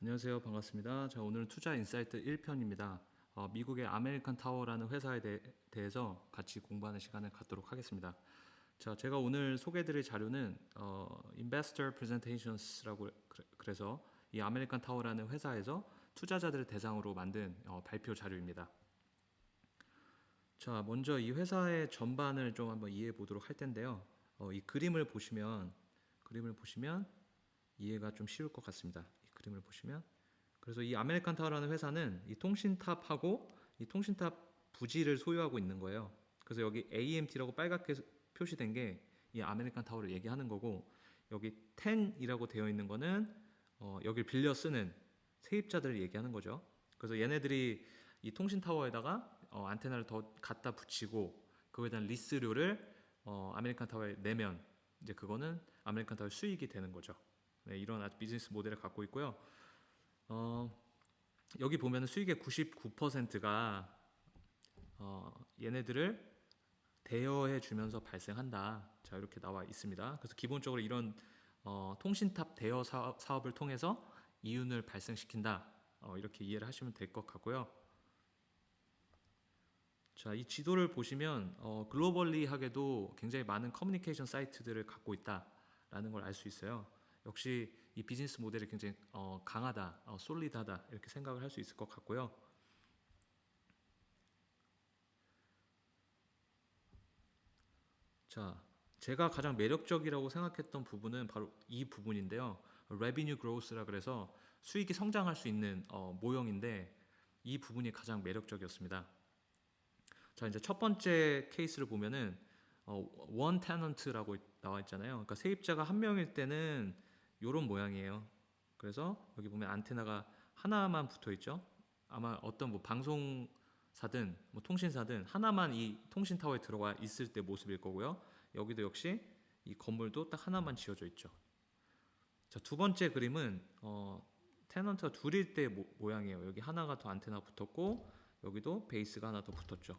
안녕하세요. 반갑습니다. 자, 오늘은 투자 인사이트 1편입니다. 미국의 아메리칸 타워라는 회사에 대해서 같이 공부하는 시간을 갖도록 하겠습니다. 자, 제가 오늘 소개해드릴 자료는 Investor Presentations라고 그래서 이 아메리칸 타워라는 회사에서 투자자들을 대상으로 만든 발표 자료입니다. 자, 먼저 이 회사의 전반을 좀 한번 이해해 보도록 할 텐데요. 이 그림을 보시면 이해가 좀 쉬울 것 같습니다. 이 그림을 보시면 그래서 이 아메리칸 타워라는 회사는 이 통신탑하고 이 통신탑 부지를 소유하고 있는 거예요. 그래서 여기 AMT라고 빨갛게 표시된 게 이 아메리칸 타워를 얘기하는 거고, 여기 10이라고 되어 있는 거는 여기를 빌려 쓰는 세입자들을 얘기하는 거죠. 그래서 얘네들이 이 통신 타워에다가 안테나를 더 갖다 붙이고 그거에 대한 리스료를 아메리칸 타워에 내면 이제 그거는 아메리칸 타워의 수익이 되는 거죠. 네, 이런 비즈니스 모델을 갖고 있고요. 여기 보면 수익의 99%가 얘네들을 대여해 주면서 발생한다. 자, 이렇게 나와 있습니다. 그래서 기본적으로 이런 통신탑 대여 사업을 통해서 이윤을 발생시킨다. 이렇게 이해를 하시면 될 것 같고요. 자, 이 지도를 보시면 글로벌리하게도 굉장히 많은 커뮤니케이션 사이트들을 갖고 있다라는 걸 알 수 있어요. 역시 이 비즈니스 모델이 굉장히 강하다, 솔리드하다 이렇게 생각을 할 수 있을 것 같고요. 자, 제가 가장 매력적이라고 생각했던 부분은 바로 이 부분인데요. Revenue Growth라 그래서 수익이 성장할 수 있는 모형인데 이 부분이 가장 매력적이었습니다. 자, 이제 첫 번째 케이스를 보면은 one tenant라고 나와 있잖아요. 그러니까 세입자가 한 명일 때는 이런 모양이에요. 그래서 여기 보면 안테나가 하나만 붙어 있죠. 아마 어떤 뭐 방송사든 뭐 통신사든 하나만 이 통신 타워에 들어가 있을 때 모습일 거고요. 여기도 역시 이 건물도 딱 하나만 지어져 있죠. 자, 두 번째 그림은 테넌트가 둘일 때 모양이에요. 여기 하나가 더 안테나 붙었고 여기도 베이스가 하나 더 붙었죠.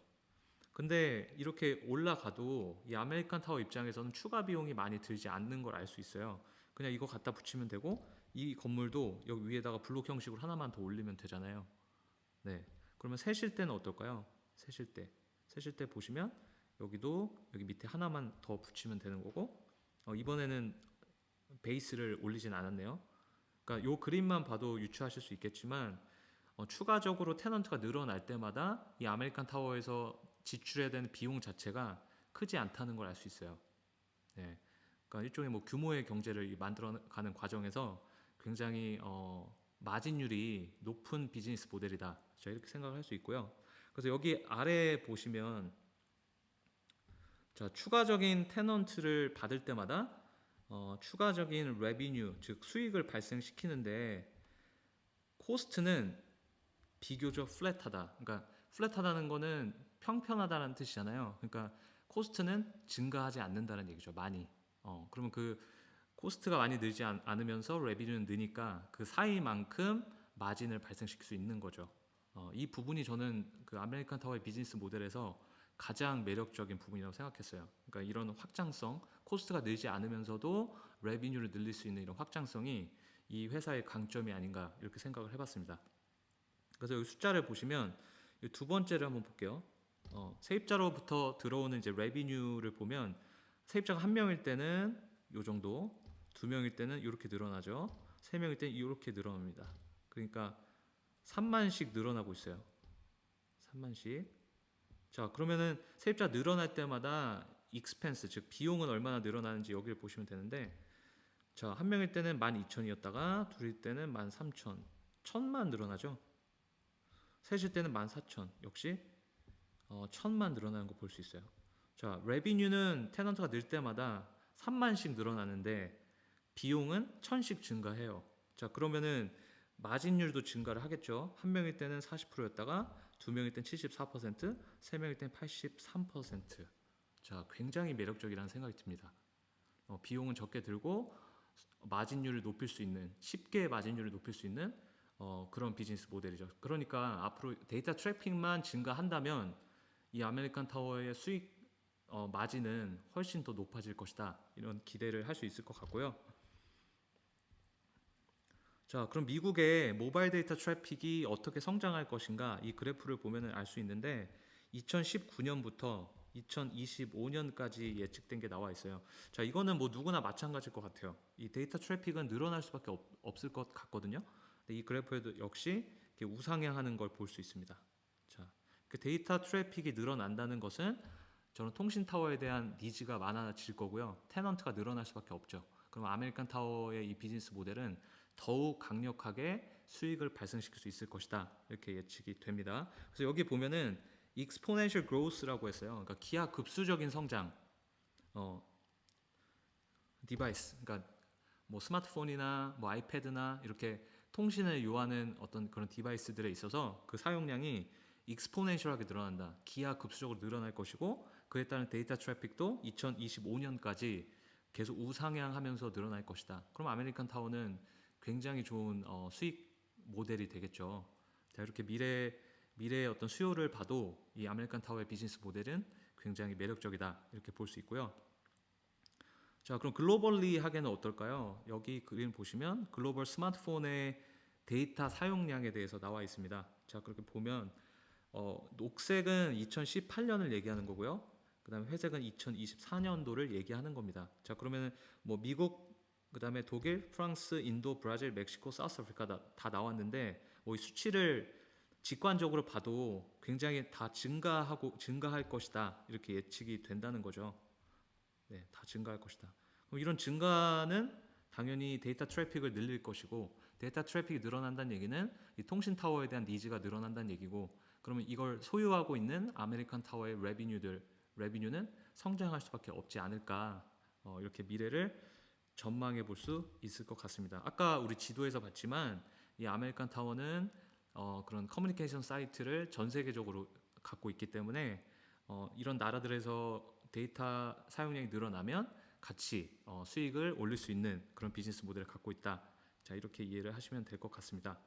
근데 이렇게 올라가도 이 아메리칸 타워 입장에서는 추가 비용이 많이 들지 않는 걸 알 수 있어요. 그냥 이거 갖다 붙이면 되고 이 건물도 여기 위에다가 블록 형식으로 하나만 더 올리면 되잖아요. 네. 그러면 세실 때는 어떨까요? 세실 때 보시면 여기도 여기 밑에 하나만 더 붙이면 되는 거고 이번에는 베이스를 올리진 않았네요. 그러니까 요 그림만 봐도 유추하실 수 있겠지만 추가적으로 테넌트가 늘어날 때마다 이 아메리칸 타워에서 지출해야 되는 비용 자체가 크지 않다는 걸 알 수 있어요. 네. 그러니까 일종의 뭐 규모의 경제를 만들어가는 과정에서 굉장히 마진율이 높은 비즈니스 모델이다. 자, 이렇게 생각을 할 수 있고요. 그래서 여기 아래 보시면 자, 추가적인 테넌트를 받을 때마다 추가적인 레비뉴, 즉 수익을 발생시키는데 코스트는 비교적 플랫하다. 그러니까 플랫하다는 거는 평평하다는 뜻이잖아요. 그러니까 코스트는 증가하지 않는다는 얘기죠. 많이. 그러면 그 코스트가 많이 늘지 않으면서 레비뉴는 느니까 그 사이만큼 마진을 발생시킬 수 있는 거죠. 이 부분이 저는 그 아메리칸 타워의 비즈니스 모델에서 가장 매력적인 부분이라고 생각했어요. 그러니까 이런 확장성, 코스트가 늘지 않으면서도 레비뉴를 늘릴 수 있는 이런 확장성이 이 회사의 강점이 아닌가 이렇게 생각을 해봤습니다. 그래서 여기 숫자를 보시면 두 번째를 한번 볼게요. 세입자로부터 들어오는 이제 레비뉴를 보면 세입자가 한 명일 때는 요 정도, 두 명일 때는 이렇게 늘어나죠. 세 명일 때는 이렇게 늘어납니다. 그러니까 3만씩 늘어나고 있어요. 3만씩. 자, 그러면은 세입자 늘어날 때마다 익스펜스, 즉 비용은 얼마나 늘어나는지 여기를 보시면 되는데, 자, 한 명일 때는 12,000이었다가 둘일 때는 13,000, 1,000만 늘어나죠. 셋일 때는 14,000, 역시 1,000만 늘어나는 거 볼 수 있어요. 자, 레비뉴는 테넌트가 늘 때마다 3만씩 늘어나는데 비용은 1,000씩 증가해요. 자, 그러면은 마진율도 증가를 하겠죠. 한 명일 때는 40%였다가 두 명일 때는 74%, 세 명일 때는 83%. 자, 굉장히 매력적이라는 생각이 듭니다. 비용은 적게 들고 마진율을 높일 수 있는, 쉽게 마진율을 높일 수 있는 그런 비즈니스 모델이죠. 그러니까 앞으로 데이터 트래픽만 증가한다면 이 아메리칸 타워의 수익 마진은 훨씬 더 높아질 것이다. 이런 기대를 할 수 있을 것 같고요. 자, 그럼 미국의 모바일 데이터 트래픽이 어떻게 성장할 것인가 이 그래프를 보면 알 수 있는데 2019년부터 2025년까지 예측된 게 나와 있어요. 자, 이거는 뭐 누구나 마찬가지일 것 같아요. 이 데이터 트래픽은 늘어날 수밖에 없을 것 같거든요. 근데 이 그래프에도 역시 이렇게 우상향하는 걸 볼 수 있습니다. 자, 그 데이터 트래픽이 늘어난다는 것은 저는 통신 타워에 대한 니즈가 많아질 거고요. 테넌트가 늘어날 수밖에 없죠. 그럼 아메리칸 타워의 이 비즈니스 모델은 더욱 강력하게 수익을 발생시킬 수 있을 것이다. 이렇게 예측이 됩니다. 그래서 여기 보면은 exponential growth라고 했어요. 그러니까 기하급수적인 성장. 디바이스. 그러니까 뭐 스마트폰이나 뭐 아이패드나 이렇게 통신을 요하는 어떤 그런 디바이스들에 있어서 그 사용량이 익스포넨셜하게 늘어난다. 기하급수적으로 늘어날 것이고 그에 따른 데이터 트래픽도 2025년까지 계속 우상향하면서 늘어날 것이다. 그럼 아메리칸 타워는 굉장히 좋은 수익 모델이 되겠죠. 자, 이렇게 미래의 어떤 수요를 봐도 이 아메리칸 타워의 비즈니스 모델은 굉장히 매력적이다. 이렇게 볼 수 있고요. 자, 그럼 글로벌리 하게는 어떨까요? 여기 그림 보시면 글로벌 스마트폰의 데이터 사용량에 대해서 나와 있습니다. 자, 그렇게 보면 녹색은 2018년을 얘기하는 거고요. 그다음에 회색은 2024년도를 얘기하는 겁니다. 자, 그러면 뭐 미국, 그다음에 독일, 프랑스, 인도, 브라질, 멕시코, 사우스아프리카 다 나왔는데 뭐 이 수치를 직관적으로 봐도 굉장히 다 증가할 것이다. 이렇게 예측이 된다는 거죠. 네, 다 증가할 것이다. 그럼 이런 증가는 당연히 데이터 트래픽을 늘릴 것이고 데이터 트래픽이 늘어난다는 얘기는 이 통신 타워에 대한 니즈가 늘어난다는 얘기고 그러면 이걸 소유하고 있는 아메리칸 타워의 레비뉴는 성장할 수밖에 없지 않을까 이렇게 미래를 전망해 볼 수 있을 것 같습니다. 아까 우리 지도에서 봤지만 이 아메리칸 타워는 그런 커뮤니케이션 사이트를 전 세계적으로 갖고 있기 때문에 이런 나라들에서 데이터 사용량이 늘어나면 같이 수익을 올릴 수 있는 그런 비즈니스 모델을 갖고 있다. 자, 이렇게 이해를 하시면 될 것 같습니다.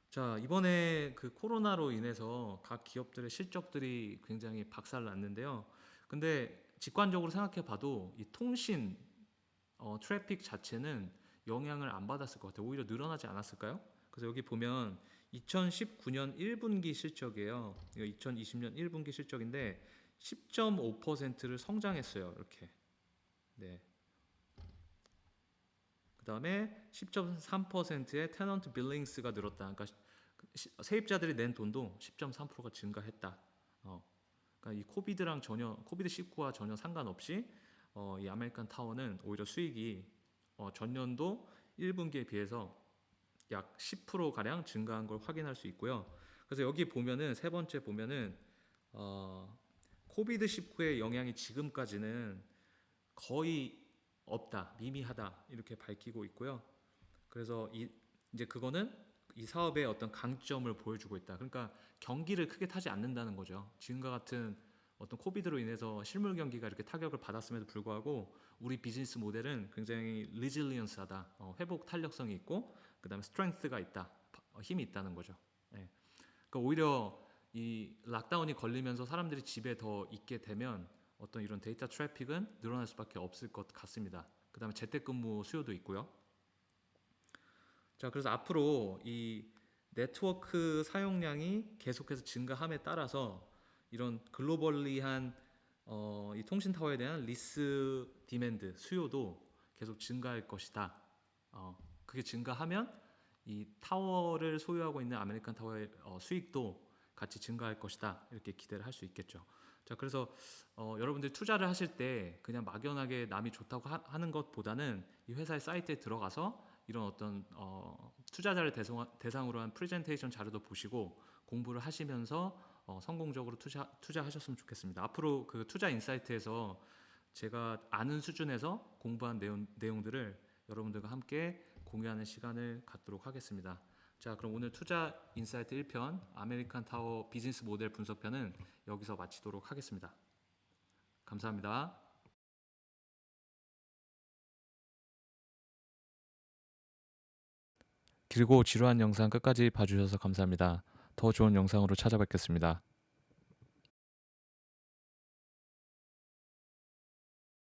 자, 이번에 그 코로나로 인해서 각 기업들의 실적들이 굉장히 박살났는데요. 근데 직관적으로 생각해 봐도 이 통신 트래픽 자체는 영향을 안 받았을 것 같아요. 오히려 늘어나지 않았을까요? 그래서 여기 보면 2019년 1분기 실적이에요. 이거 2020년 1분기 실적인데 10.5%를 성장했어요. 이렇게. 네. 그다음에 10.3%의 테넌트 빌링스가 늘었다. 그러니까 세입자들이 낸 돈도 10.3%가 증가했다. 그러니까 이 코비드 19와 전혀 상관없이 이 아메리칸 타워는 오히려 수익이 전년도 1분기에 비해서 약 10% 가량 증가한 걸 확인할 수 있고요. 그래서 여기 보면은 세 번째 보면은 코비드 19의 영향이 지금까지는 거의 없다, 미미하다 이렇게 밝히고 있고요. 그래서 이제 그거는 이 사업의 어떤 강점을 보여주고 있다. 그러니까 경기를 크게 타지 않는다는 거죠. 지금과 같은 어떤 코비드로 인해서 실물 경기가 이렇게 타격을 받았음에도 불구하고 우리 비즈니스 모델은 굉장히 리질리언스하다, 회복 탄력성이 있고 그다음에 스트렝스가 있다, 힘이 있다는 거죠. 네. 그러니까 오히려 이 락다운이 걸리면서 사람들이 집에 더 있게 되면 어떤 이런 데이터 트래픽은 늘어날 수밖에 없을 것 같습니다. 그다음에 재택근무 수요도 있고요. 자, 그래서 앞으로 이 네트워크 사용량이 계속해서 증가함에 따라서 이런 글로벌리한 이 통신 타워에 대한 리스 디맨드 수요도 계속 증가할 것이다. 그게 증가하면 이 타워를 소유하고 있는 아메리칸 타워의 수익도 같이 증가할 것이다. 이렇게 기대를 할 수 있겠죠. 자, 그래서 여러분들 투자를 하실 때 그냥 막연하게 남이 좋다고 하는 것보다는 이 회사의 사이트에 들어가서 이런 어떤 투자자를 대상으로 한 프레젠테이션 자료도 보시고 공부를 하시면서 성공적으로 투자하셨으면 좋겠습니다. 앞으로 그 투자 인사이트에서 제가 아는 수준에서 공부한 내용들을 여러분들과 함께 공유하는 시간을 갖도록 하겠습니다. 자, 그럼 오늘 투자 인사이트 1편 아메리칸 타워 비즈니스 모델 분석편은 여기서 마치도록 하겠습니다. 감사합니다. 길고 지루한 영상 끝까지 봐주셔서 감사합니다. 더 좋은 영상으로 찾아뵙겠습니다.